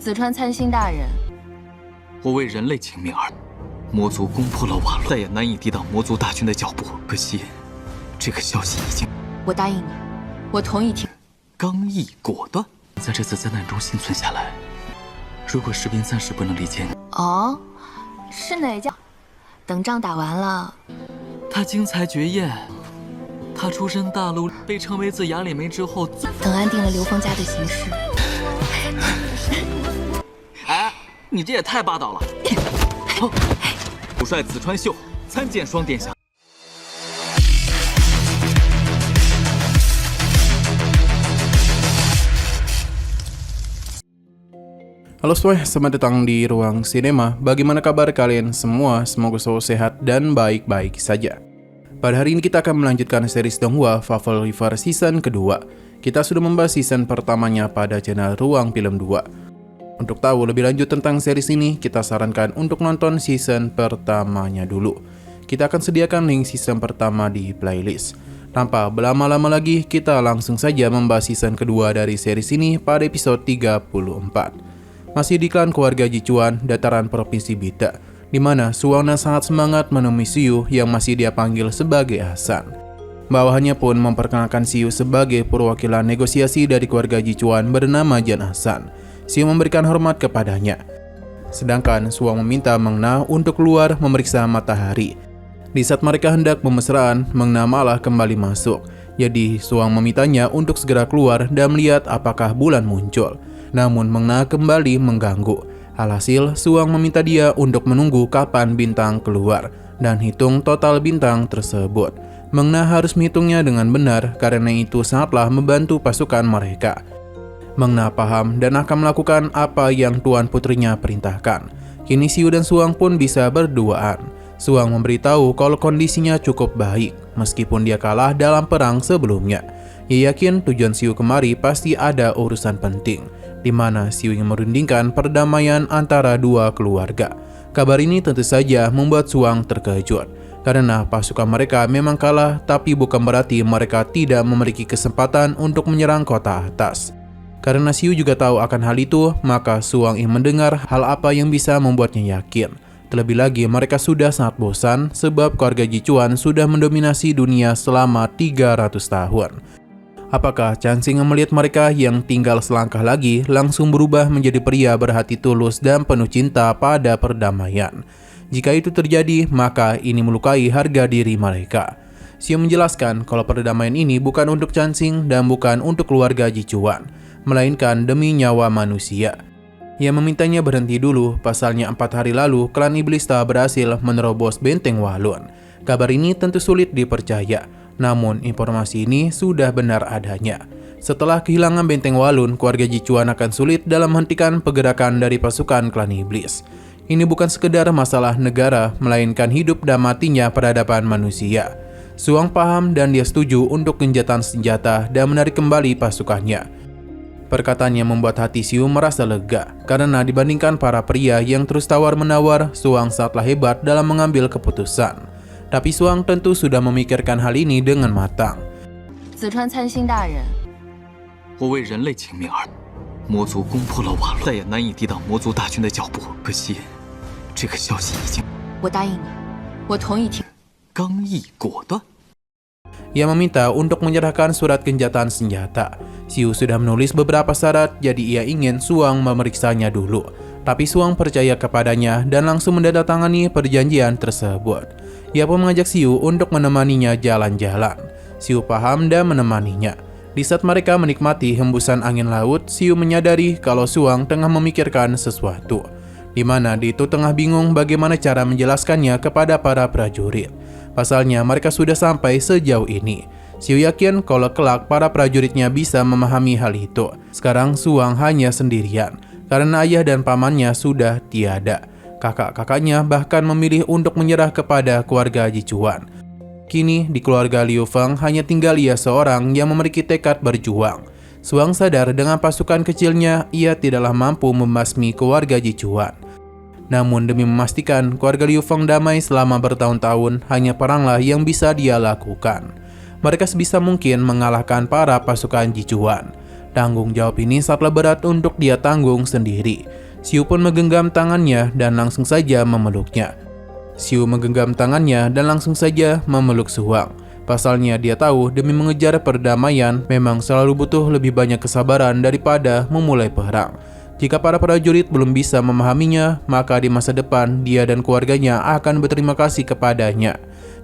紫川参星大人，我为人类请命而魔族攻破了瓦洛，再也难以抵挡魔族大军的脚步。可惜，这个消息已经……我答应你，我同意听。刚毅果断，在这次灾难中幸存下来。如果士兵暂时不能理解你，哦，是哪家？等仗打完了，他精彩绝艳。他出身大陆，被称为自雅里梅之后，等安定了刘峰家的形势。哎，你这也太霸道了！主帅紫川秀参见双殿下。Halo semuanya, selamat datang di Ruang Sinema. Bagaimana kabar kalian semua? Semoga selalu sehat dan baik-baik saja. Pada hari ini kita akan melanjutkan series Donghua Fable River season kedua. Kita sudah membahas season pertamanya pada channel Ruang Film 2. Untuk tahu lebih lanjut tentang series ini, kita sarankan untuk nonton season pertamanya dulu. Kita akan sediakan link season pertama di playlist. Tanpa berlama-lama lagi, kita langsung saja membahas season kedua dari series ini pada episode 34. Masih di klan keluarga Jichuan, dataran provinsi Bita, di mana Suwangna sangat semangat menemui Xiu yang masih dia panggil sebagai Hasan. Bawahannya pun memperkenalkan Xiu sebagai perwakilan negosiasi dari keluarga Jichuan bernama Jan Hasan. Xiu memberikan hormat kepadanya. Sedangkan Suwang meminta Meng Na untuk keluar memeriksa matahari. Di saat mereka hendak bermesraan, Meng Na malah kembali masuk. Jadi Suwang memintanya untuk segera keluar dan melihat apakah bulan muncul. Namun Meng Na kembali mengganggu. Alhasil, Suwang meminta dia untuk menunggu kapan bintang keluar dan hitung total bintang tersebut. Meng Na harus menghitungnya dengan benar karena itu sangatlah membantu pasukan mereka. Meng Na paham dan akan melakukan apa yang tuan putrinya perintahkan. Kini Xiu dan Suwang pun bisa berduaan. Suwang memberitahu kalau kondisinya cukup baik meskipun dia kalah dalam perang sebelumnya. Ia yakin tujuan Xiu kemari pasti ada urusan penting, di mana Xiu ingin merundingkan perdamaian antara dua keluarga. Kabar ini tentu saja membuat Suwang terkejut, karena pasukan mereka memang kalah, tapi bukan berarti mereka tidak memiliki kesempatan untuk menyerang kota atas. Karena Xiu juga tahu akan hal itu, maka Suwang ingin mendengar hal apa yang bisa membuatnya yakin. Terlebih lagi mereka sudah sangat bosan sebab keluarga Jichuan sudah mendominasi dunia selama 300 tahun. Apakah Chansing melihat mereka yang tinggal selangkah lagi langsung berubah menjadi pria berhati tulus dan penuh cinta pada perdamaian? Jika itu terjadi, maka ini melukai harga diri mereka. Xiu menjelaskan kalau perdamaian ini bukan untuk Chansing dan bukan untuk keluarga Jichuan, melainkan demi nyawa manusia. Ia memintanya berhenti dulu, pasalnya 4 hari lalu klan iblis tak berhasil menerobos benteng Walun. Kabar ini tentu sulit dipercaya. Namun, informasi ini sudah benar adanya. Setelah kehilangan benteng Walun, keluarga Jichuan akan sulit dalam menghentikan pergerakan dari pasukan klan iblis. Ini bukan sekedar masalah negara, melainkan hidup dan matinya peradaban manusia. Suwang paham dan dia setuju untuk gencatan senjata dan menarik kembali pasukannya. Perkataannya membuat hati Xiu merasa lega, karena dibandingkan para pria yang terus tawar-menawar, Suwang sangatlah hebat dalam mengambil keputusan. Tapi Suwang tentu sudah memikirkan hal ini dengan matang. 紫川参星大人，我为人类请命而魔族攻破了瓦洛，再也难以抵挡魔族大军的脚步。可惜，这个消息已经……我答应你，我同意听。刚毅果断。 Ia meminta untuk menyerahkan surat gencatan senjata. Xiu sudah menulis beberapa syarat, jadi ia ingin Suwang memeriksanya dulu. Tapi Suwang percaya kepadanya dan langsung menandatangani perjanjian tersebut. Ia pun mengajak Xiu untuk menemaninya jalan-jalan. Xiu paham dan menemaninya. Di saat mereka menikmati hembusan angin laut, Xiu menyadari kalau Suwang tengah memikirkan sesuatu, di mana dia itu tengah bingung bagaimana cara menjelaskannya kepada para prajurit. Pasalnya mereka sudah sampai sejauh ini. Xiu yakin kalau kelak para prajuritnya bisa memahami hal itu. Sekarang Suwang hanya sendirian, karena ayah dan pamannya sudah tiada. Kakak-kakaknya bahkan memilih untuk menyerah kepada keluarga Jichuan. Kini di keluarga Liu Feng hanya tinggal ia seorang yang memiliki tekad berjuang. Suwang sadar dengan pasukan kecilnya ia tidaklah mampu membasmi keluarga Jichuan. Namun demi memastikan keluarga Liu Feng damai selama bertahun-tahun, hanya peranglah yang bisa dia lakukan. Mereka sebisa mungkin mengalahkan para pasukan Jichuan. Tanggung jawab ini sangatlah berat untuk dia tanggung sendiri. Xiu pun menggenggam tangannya dan langsung saja memeluknya. Xiu menggenggam tangannya dan langsung saja memeluk Suang. Pasalnya dia tahu demi mengejar perdamaian memang selalu butuh lebih banyak kesabaran daripada memulai perang. Jika para prajurit belum bisa memahaminya, maka di masa depan dia dan keluarganya akan berterima kasih kepadanya.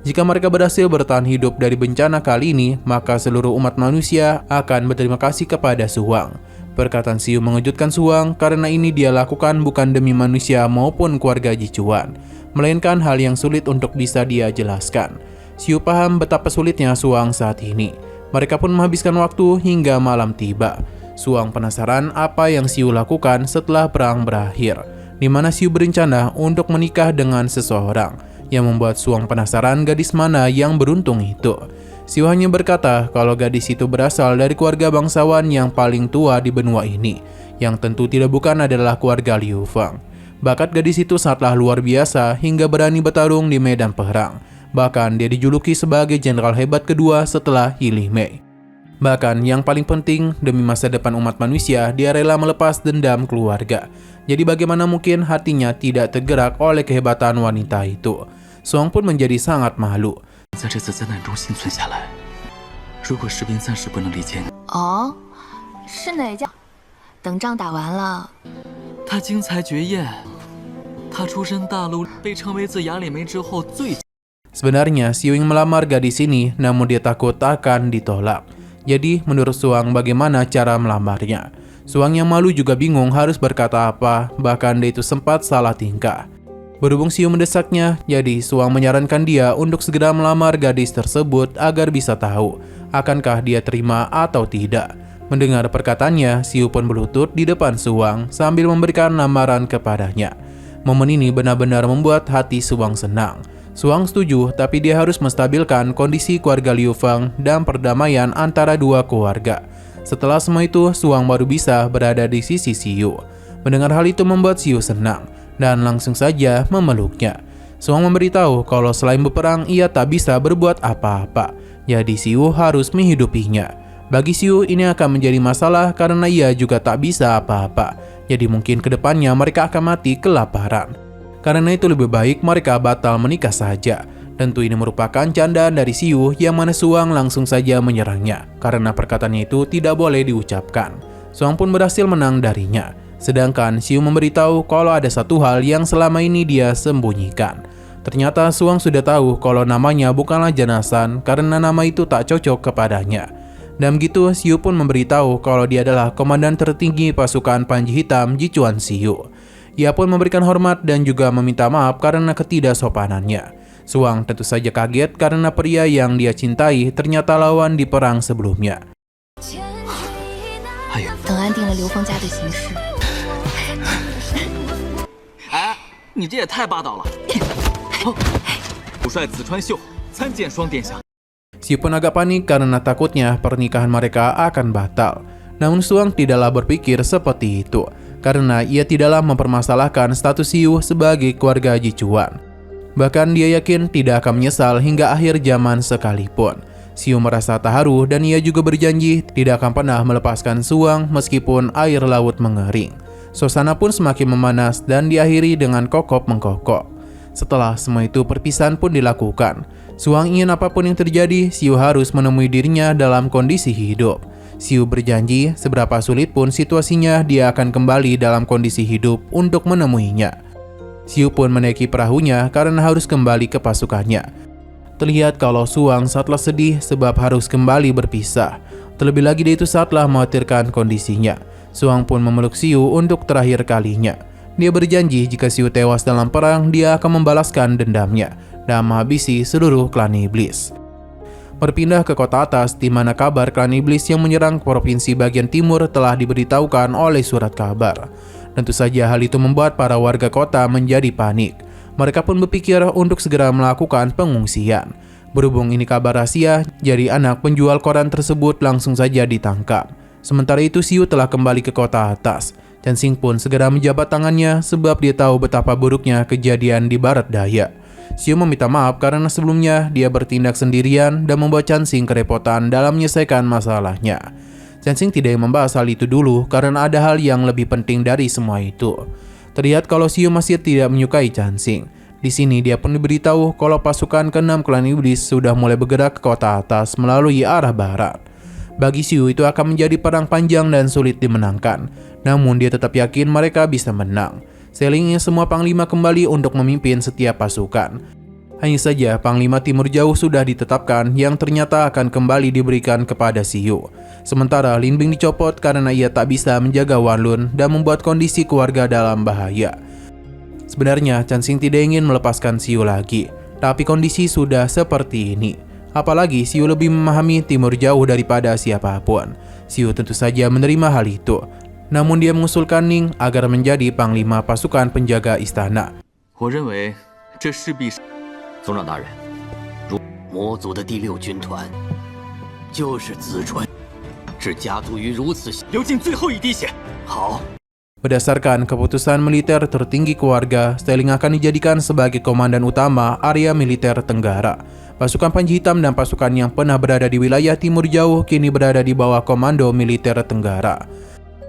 Jika mereka berhasil bertahan hidup dari bencana kali ini, maka seluruh umat manusia akan berterima kasih kepada Suang. Perkataan Xiu mengejutkan Suang karena ini dia lakukan bukan demi manusia maupun keluarga Jichuan, melainkan hal yang sulit untuk bisa dia jelaskan. Xiu paham betapa sulitnya Suang saat ini. Mereka pun menghabiskan waktu hingga malam tiba. Suang penasaran apa yang Xiu lakukan setelah perang berakhir, di mana Xiu berencana untuk menikah dengan seseorang, yang membuat Suang penasaran gadis mana yang beruntung itu. Xiu hanya berkata kalau gadis itu berasal dari keluarga bangsawan yang paling tua di benua ini, yang tentu tidak bukan adalah keluarga Liu Feng. Bakat gadis itu sangatlah luar biasa hingga berani bertarung di medan perang. Bahkan dia dijuluki sebagai jenderal hebat kedua setelah Yili Mei. Bahkan yang paling penting, demi masa depan umat manusia, dia rela melepas dendam keluarga. Jadi bagaimana mungkin hatinya tidak tergerak oleh kehebatan wanita itu? Suang pun menjadi sangat malu. 在这次灾难中幸存下来，如果士兵暂时不能理解你，哦，是哪家？等仗打完了，他经才绝艳，他出身大陆，被称为自雅里梅之后最。 Sebenarnya Xiu ingin melamar gadis ini, namun dia takut akan ditolak. Jadi menurut Suang bagaimana cara melamarnya? Suang yang malu juga bingung harus berkata apa, bahkan dia itu sempat salah tingkah. Berhubung Xiu mendesaknya, jadi Suang menyarankan dia untuk segera melamar gadis tersebut agar bisa tahu akankah dia terima atau tidak. Mendengar perkataannya, Xiu pun berlutut di depan Suang sambil memberikan lamaran kepadanya. Momen ini benar-benar membuat hati Suang senang. Suang setuju, tapi dia harus menstabilkan kondisi keluarga Liu Feng dan perdamaian antara dua keluarga. Setelah semua itu, Suang baru bisa berada di sisi Xiu. Mendengar hal itu membuat Xiu senang dan langsung saja memeluknya. Suang memberitahu kalau selain berperang ia tak bisa berbuat apa-apa, jadi Xiu harus menghidupinya. Bagi Xiu ini akan menjadi masalah karena ia juga tak bisa apa-apa, jadi mungkin kedepannya mereka akan mati kelaparan. Karena itu lebih baik mereka batal menikah saja. Tentu ini merupakan candaan dari Xiu yang mana Suang langsung saja menyerangnya karena perkataannya itu tidak boleh diucapkan. Suang pun berhasil menang darinya. Sedangkan Xiu memberitahu kalau ada satu hal yang selama ini dia sembunyikan. Ternyata Suang sudah tahu kalau namanya bukanlah Janasan karena nama itu tak cocok kepadanya. Dan begitu Xiu pun memberitahu kalau dia adalah komandan tertinggi pasukan Panji Hitam Jichuan Xiu. Ia pun memberikan hormat dan juga meminta maaf karena ketidaksopanannya. Suang tentu saja kaget karena pria yang dia cintai ternyata lawan di perang sebelumnya. 等安定了刘峰家的形势。哎，你这也太霸道了！主帅紫川秀参见双殿下。 Xiu pun agak panik karena takutnya pernikahan mereka akan batal. Namun Suang tidaklah berpikir seperti itu, karena ia tidaklah mempermasalahkan status Xiu sebagai keluarga Jichuan. Bahkan dia yakin tidak akan menyesal hingga akhir zaman sekalipun. Xiu merasa terharu dan ia juga berjanji tidak akan pernah melepaskan Suang meskipun air laut mengering. Suasana pun semakin memanas dan diakhiri dengan kokok-mengkokok. Setelah semua itu perpisahan pun dilakukan. Suang ingin apapun yang terjadi, Xiu harus menemui dirinya dalam kondisi hidup. Xiu berjanji seberapa sulit pun situasinya dia akan kembali dalam kondisi hidup untuk menemuinya. Xiu pun menaiki perahunya karena harus kembali ke pasukannya. Terlihat kalau Suang sangatlah sedih sebab harus kembali berpisah. Terlebih lagi dia itu sangatlah mengkhawatirkan kondisinya. Suang pun memeluk Xiu untuk terakhir kalinya. Dia berjanji jika Xiu tewas dalam perang, dia akan membalaskan dendamnya dan menghabisi seluruh klan iblis. Berpindah ke kota atas di mana kabar klan iblis yang menyerang provinsi bagian timur telah diberitahukan oleh surat kabar. Tentu saja hal itu membuat para warga kota menjadi panik. Mereka pun berpikir untuk segera melakukan pengungsian. Berhubung ini kabar rahasia, jadi anak penjual koran tersebut langsung saja ditangkap. Sementara itu Xiu telah kembali ke kota atas. Chansing pun segera menjabat tangannya sebab dia tahu betapa buruknya kejadian di barat daya. Xiu meminta maaf karena sebelumnya dia bertindak sendirian dan membuat Chansing kerepotan dalam menyelesaikan masalahnya. Chansing tidak membahas hal itu dulu karena ada hal yang lebih penting dari semua itu. Terlihat kalau Xiu masih tidak menyukai Chansing. Di sini dia pun diberitahu kalau pasukan ke-6 klan iblis sudah mulai bergerak ke kota atas melalui arah barat. Bagi Xiu itu akan menjadi perang panjang dan sulit dimenangkan. Namun dia tetap yakin mereka bisa menang. Seling ingin semua panglima kembali untuk memimpin setiap pasukan. Hanya saja Panglima Timur Jauh sudah ditetapkan yang ternyata akan kembali diberikan kepada Xiu. Sementara Lin Bing dicopot karena ia tak bisa menjaga Wanlun dan membuat kondisi keluarga dalam bahaya. Sebenarnya Chansing tidak ingin melepaskan Xiu lagi, tapi kondisi sudah seperti ini. Apalagi Xiu lebih memahami Timur Jauh daripada siapapun. Xiu tentu saja menerima hal itu. Namun dia mengusulkan Ning agar menjadi panglima pasukan penjaga istana. 我认为这势必是 总长大人，如魔族的第6军团就是子传，是家族于如此。流尽最后一滴血。好， Berdasarkan keputusan militer tertinggi keluarga, Stelling akan dijadikan sebagai komandan utama area militer Tenggara. Pasukan Panji Hitam dan pasukan yang pernah berada di wilayah Timur Jauh kini berada di bawah komando militer Tenggara.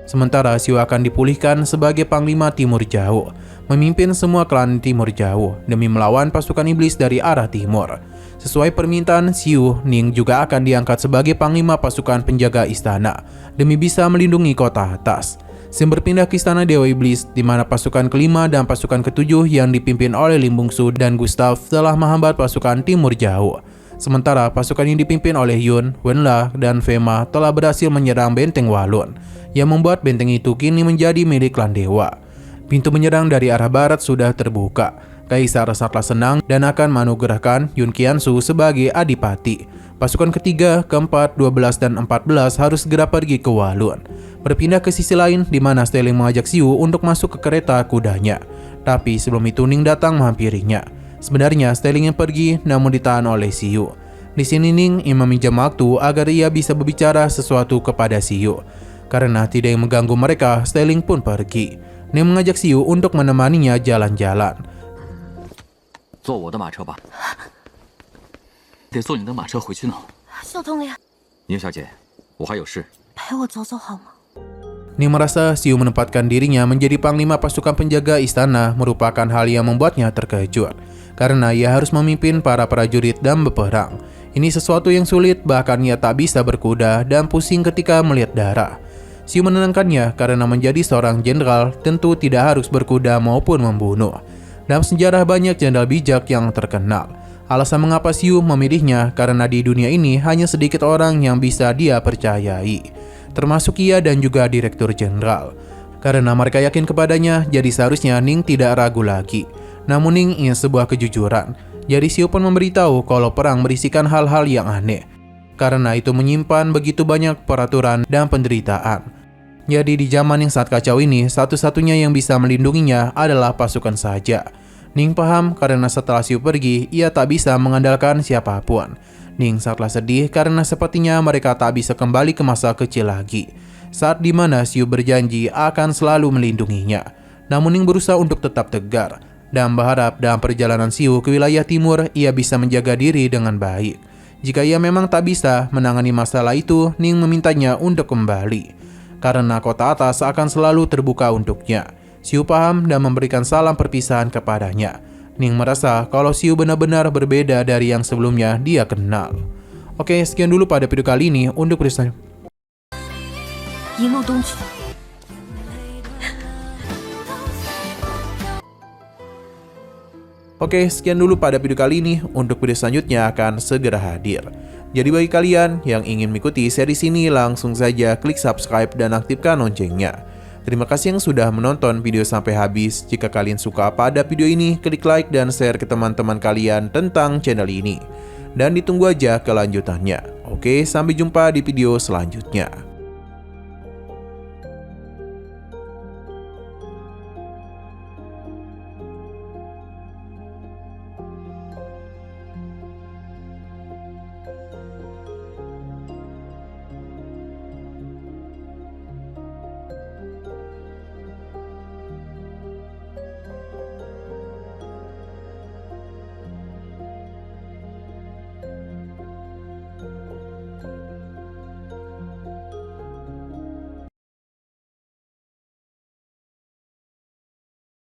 Sementara Xiu akan dipulihkan sebagai Panglima Timur Jauh, memimpin semua klan Timur Jauh demi melawan pasukan iblis dari arah timur. Sesuai permintaan Xiu, Ning juga akan diangkat sebagai Panglima pasukan penjaga istana demi bisa melindungi kota atas. Sim berpindah ke istana Dewa Iblis di mana pasukan ke-5 dan pasukan ke-7 yang dipimpin oleh Lim Bungsu dan Gustav telah menghambat pasukan Timur Jauh. Sementara pasukan yang dipimpin oleh Yun, Wenla, dan Fema telah berhasil menyerang benteng Walun, yang membuat benteng itu kini menjadi milik klan dewa. Pintu menyerang dari arah barat sudah terbuka. Kaisar sangatlah senang dan akan menganugerahkan Yun Qiansu sebagai adipati. Pasukan ketiga, keempat, 12, dan 14 harus segera pergi ke Walun. Berpindah ke sisi lain di mana Stelling mengajak Xiu untuk masuk ke kereta kudanya. Tapi sebelum itu Ning datang menghampirinya. Sebenarnya Stelling yang pergi namun ditahan oleh Xiu. Di sini Ning ingin meminjam waktu agar ia bisa berbicara sesuatu kepada Xiu. Karena tidak yang mengganggu mereka, Stelling pun pergi. Ning mengajak Xiu untuk menemaninya jalan-jalan. 坐我的马车吧。得坐你的马车回去呢。秀通灵，宁小姐，我还有事。陪我走走好吗？ Ning merasa Xiu menempatkan dirinya menjadi panglima pasukan penjaga istana merupakan hal yang membuatnya terkejut. Karena ia harus memimpin para prajurit dan berperang. Ini sesuatu yang sulit, bahkan ia tak bisa berkuda dan pusing ketika melihat darah. Xiu menenangkannya karena menjadi seorang jenderal tentu tidak harus berkuda maupun membunuh. Dalam sejarah banyak jenderal bijak yang terkenal. Alasan mengapa Xiu memilihnya karena di dunia ini hanya sedikit orang yang bisa dia percayai. Termasuk ia dan juga direktur jenderal. Karena mereka yakin kepadanya, jadi seharusnya Ning tidak ragu lagi. Namun Ning ingin sebuah kejujuran. Jadi Xiu pun memberitahu kalau perang berisikan hal-hal yang aneh. Karena itu menyimpan begitu banyak peraturan dan penderitaan. Jadi di zaman yang sangat kacau ini, satu-satunya yang bisa melindunginya adalah pasukan saja. Ning paham karena setelah Xiu pergi, ia tak bisa mengandalkan siapapun. Ning sangatlah sedih karena sepertinya mereka tak bisa kembali ke masa kecil lagi. Saat dimana Xiu berjanji akan selalu melindunginya. Namun Ning berusaha untuk tetap tegar dan berharap dalam perjalanan Xiu ke wilayah timur ia bisa menjaga diri dengan baik. Jika ia memang tak bisa menangani masalah itu, Ning memintanya untuk kembali. Karena kota atas akan selalu terbuka untuknya. Xiu paham dan memberikan salam perpisahan kepadanya. Ning merasa kalau Xiu benar-benar berbeda dari yang sebelumnya dia kenal. Oke, sekian dulu pada video kali ini. Untuk video selanjutnya. 一路东去。 Oke, sekian dulu pada video kali ini. Untuk video selanjutnya akan segera hadir. Jadi bagi kalian yang ingin mengikuti series ini, langsung saja klik subscribe dan aktifkan loncengnya. Terima kasih yang sudah menonton video sampai habis. Jika kalian suka pada video ini, klik like dan share ke teman-teman kalian tentang channel ini. Dan ditunggu aja kelanjutannya. Oke, sampai jumpa di video selanjutnya.